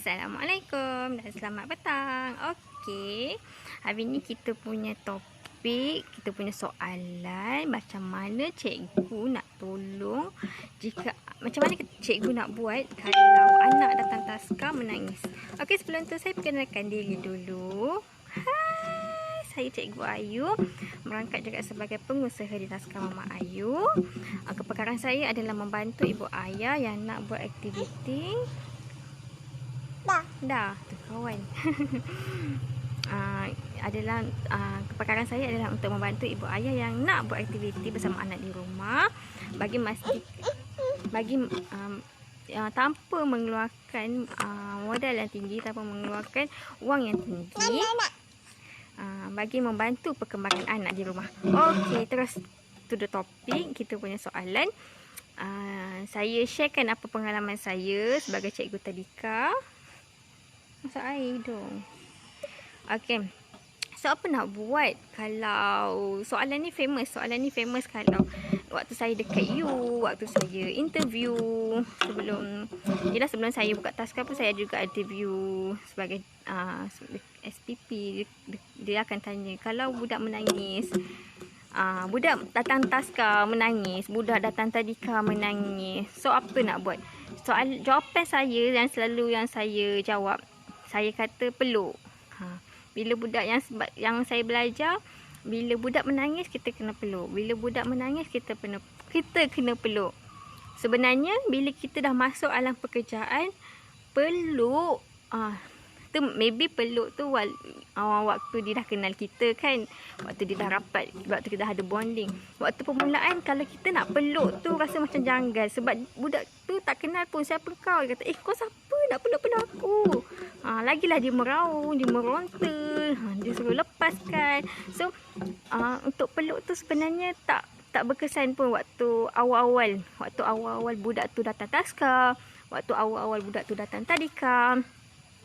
Assalamualaikum dan selamat petang. Okey, hari ni kita punya topik, kita punya soalan, macam mana cikgu nak tolong macam mana cikgu nak buat kalau anak datang taska menangis. Okey, sebelum tu saya perkenalkan diri dulu. Hai, saya Cikgu Ayu, merangkap juga sebagai pengusaha di Taska Mama Ayu. Kepakaran saya adalah membantu ibu ayah yang nak buat aktiviti. Dah tu kawan. Kepakaran saya adalah untuk membantu ibu ayah yang nak buat aktiviti bersama anak di rumah tanpa mengeluarkan modal yang tinggi, tanpa mengeluarkan wang yang tinggi, bagi membantu perkembangan anak di rumah. Okey, terus to the topic, kita punya soalan. Saya sharekan apa pengalaman saya sebagai cikgu tadika. Masak air dong. Okey. So, apa nak buat kalau soalan ni famous kalau waktu saya dekat you, waktu saya interview sebelum saya buka taska pun saya juga interview sebagai SPP. Dia akan tanya, kalau budak menangis, budak datang taska menangis, budak datang tadika menangis, so apa nak buat? Jawapan saya yang saya jawab, saya kata peluk. Bila budak yang saya belajar, bila budak menangis kita kena peluk. Bila budak menangis kita kena peluk. Sebenarnya bila kita dah masuk alam pekerjaan, peluk maybe peluk tu waktu dia dah kenal kita kan, waktu dia dah rapat, waktu kita dah ada bonding. Waktu permulaan kalau kita nak peluk tu rasa macam janggal, sebab budak tu tak kenal pun siapa kau. Dia kata, kau siapa nak peluk aku? Lagilah dia meraung, dia meronta, dia suruh lepaskan. So untuk peluk tu sebenarnya tak berkesan pun waktu awal-awal budak tu datang taska, waktu awal-awal budak tu datang tadika.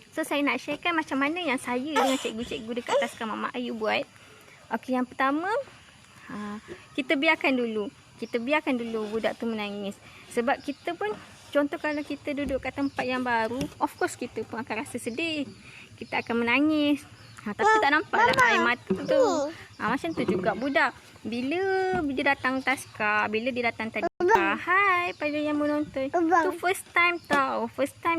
So, saya nak sharekan macam mana yang saya dengan cikgu-cikgu dekat Taska Mama Ayu buat. Okey, yang pertama, kita biarkan dulu budak tu menangis. Sebab kita pun, contoh kalau kita duduk kat tempat yang baru, of course kita pun akan rasa sedih. Kita akan menangis. Tapi tak nampaklah air mata tu. Macam tu juga budak. Bila dia datang taska, bila dia datang tadi, hai pada yang menonton, tu first time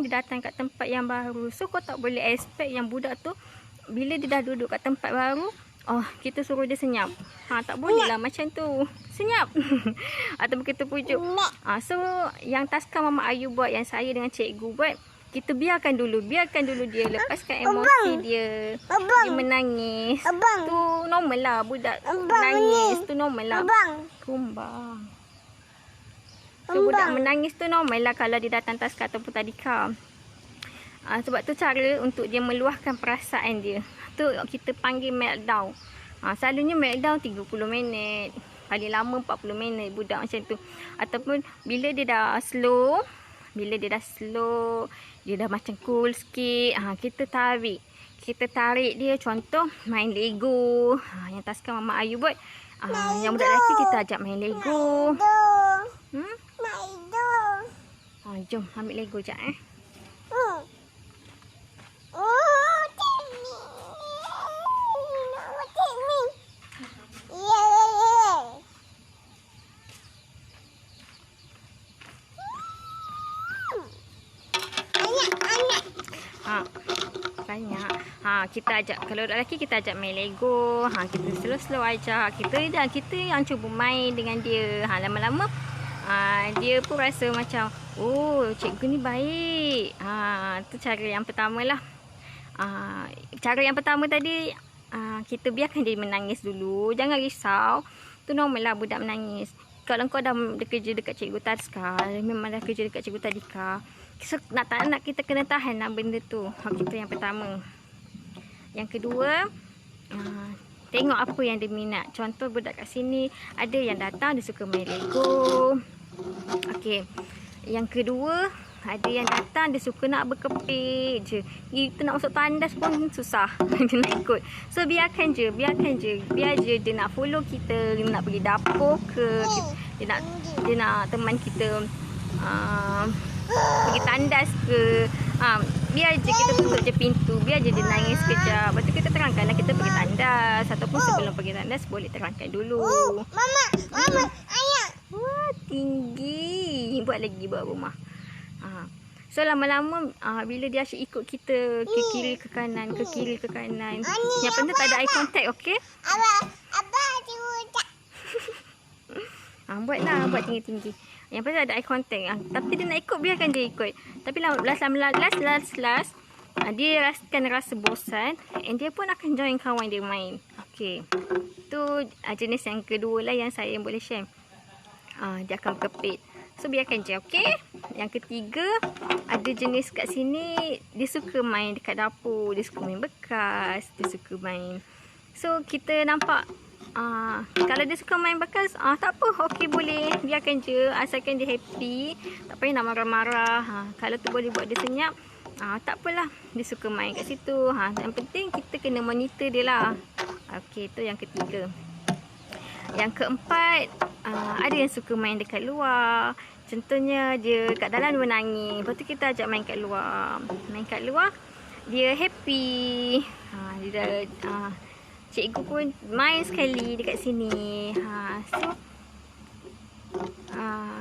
dia datang kat tempat yang baru. So kau tak boleh expect yang budak tu bila dia dah duduk kat tempat baru, kita suruh dia senyap. Tak boleh lah macam tu, senyap. Ataupun kita pujuk. So yang Taska Mama Ayu buat, yang saya dengan cikgu buat, kita biarkan dulu dia lepaskan emosi dia. Dia menangis. Tu normal lah, budak menangis tu normal lah. Kumbang. So budak menangis tu normal lah kalau dia datang taska ataupun tadika. Sebab tu cara untuk dia meluahkan perasaan dia. Tu kita panggil meltdown. Selalunya meltdown 30 minit. Paling lama 40 minit budak macam tu. Ataupun bila dia dah slow, dia dah macam cool sikit, kita tarik dia. Contoh main Lego, yang Taska Mama Ayu buat. Yang budak lelaki kita ajak main Lego. Jom ambil Lego jap banyak. Kita ajak, kalau lelaki kita ajak main Lego. Kita slow ajak. Kita yang cuba main dengan dia. Lama-lama dia pun rasa macam, cikgu ni baik. Tu cara yang pertama lah. Cara yang pertama tadi, kita biarkan dia menangis dulu. Jangan risau. Tu normal lah budak menangis. Kalau kau dah kerja dekat cikgu taska, memang dah kerja dekat cikgu tadika, so, nak kita kena tahan lah benda tu. Itu yang pertama. Yang kedua, tengok apa yang dia minat. Contoh budak kat sini, ada yang datang dia suka main Lego. Okey. Yang kedua, ada yang datang dia suka nak berkepit je. Kita nak masuk tandas pun susah. Dia nak ikut. So biarkan je. Biar je dia nak follow kita, dia nak pergi dapur ke, dia nak teman kita pergi tandas ke. biar je kita tutup je pintu, biar je dia nangis sekejap. Lepas tu kita terangkanlah kita pergi tandas, ataupun sebelum pergi tandas boleh terangkan dulu. Mama, ayah. Wah, tinggi. Buat rumah. So lama-lama bila dia asyik ikut kita ke kiri ke kanan, ke kiri ke kanan. Yang penting tak ada eye contact, okey? Abah juga. Buat tinggi-tinggi. Yang penting ada eye contact. Tapi dia nak ikut, biarkan dia ikut. Tapi last, dia akan rasa bosan and dia pun akan join kawan dia main. Okey. Tu jenis yang kedua lah yang saya boleh share. Dia akan berkepit. So biarkan je, okey? Yang ketiga, ada jenis kat sini dia suka main dekat dapur, dia suka main bekas, dia suka main. So kita nampak kalau dia suka main bekas, tak apa, okey boleh, biarkan je, asalkan dia happy, tak payah nak marah-marah. Kalau tu boleh buat dia senyap, tak apalah, dia suka main kat situ. Yang penting kita kena monitor dia lah. Okey, tu yang ketiga. Yang keempat, ada yang suka main dekat luar. Contohnya dia kat dalam dia menangis, lepas tu kita ajak main kat luar. Main kat luar, dia happy. Dia dah cikgu pun main sekali dekat sini.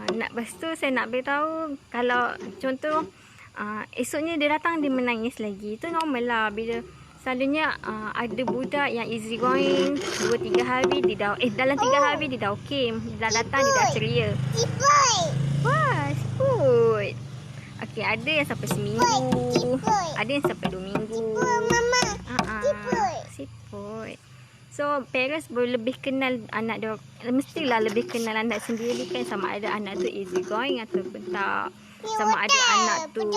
Lepas tu saya nak beritahu, kalau contoh esoknya dia datang dia menangis lagi, itu normal lah. Bila selalunya ada budak yang easy going 2-3 hari dia dah dalam 3 hari dia dah okey, dah datang dia dah ceria. Wah, siput. Okey, ada yang sampai seminggu, ada yang sampai 2 minggu. Siput. So parents boleh lebih kenal anak dia, mestilah lebih kenal anak sendiri kan, sama ada anak tu easy going ataupun tak, sama ada anak tu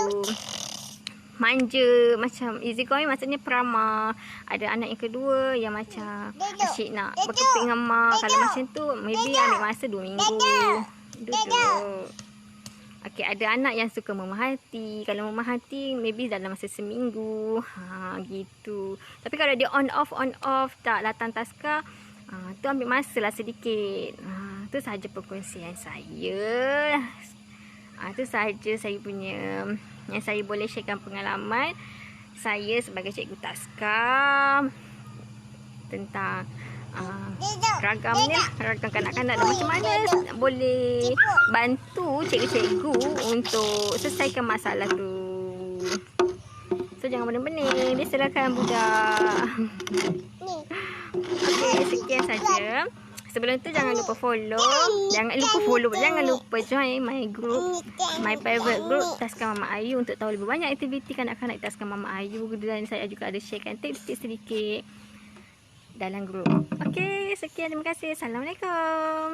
manja macam easy going, maksudnya peramah. Ada anak yang kedua yang macam asyik nak berkepit dengan mak. Kalau macam tu maybe ambil masa 2 minggu duduk. Okey, ada anak yang suka memerhati. Kalau memerhati maybe dalam masa seminggu. Gitu. Tapi kalau dia on off tak datang taska, tu ambil masa lah sedikit. Tu sahaja perkongsian saya. Itu sahaja saya punya, yang saya boleh sharekan pengalaman saya sebagai cikgu taska tentang ragam ni lah, ragam kanak-kanak, dan macam mana boleh bantu cikgu-cikgu untuk selesaikan masalah tu. So jangan benar-benar diserahkan budak. Okey, sekian saja. Sebelum tu jangan lupa follow, jangan lupa join my group, my private group Taska Mama Ayu, untuk tahu lebih banyak aktiviti kanak-kanak Taska Mama Ayu, dan saya juga ada sharekan tips-tips sedikit dalam grup. Okey, sekian, terima kasih. Assalamualaikum.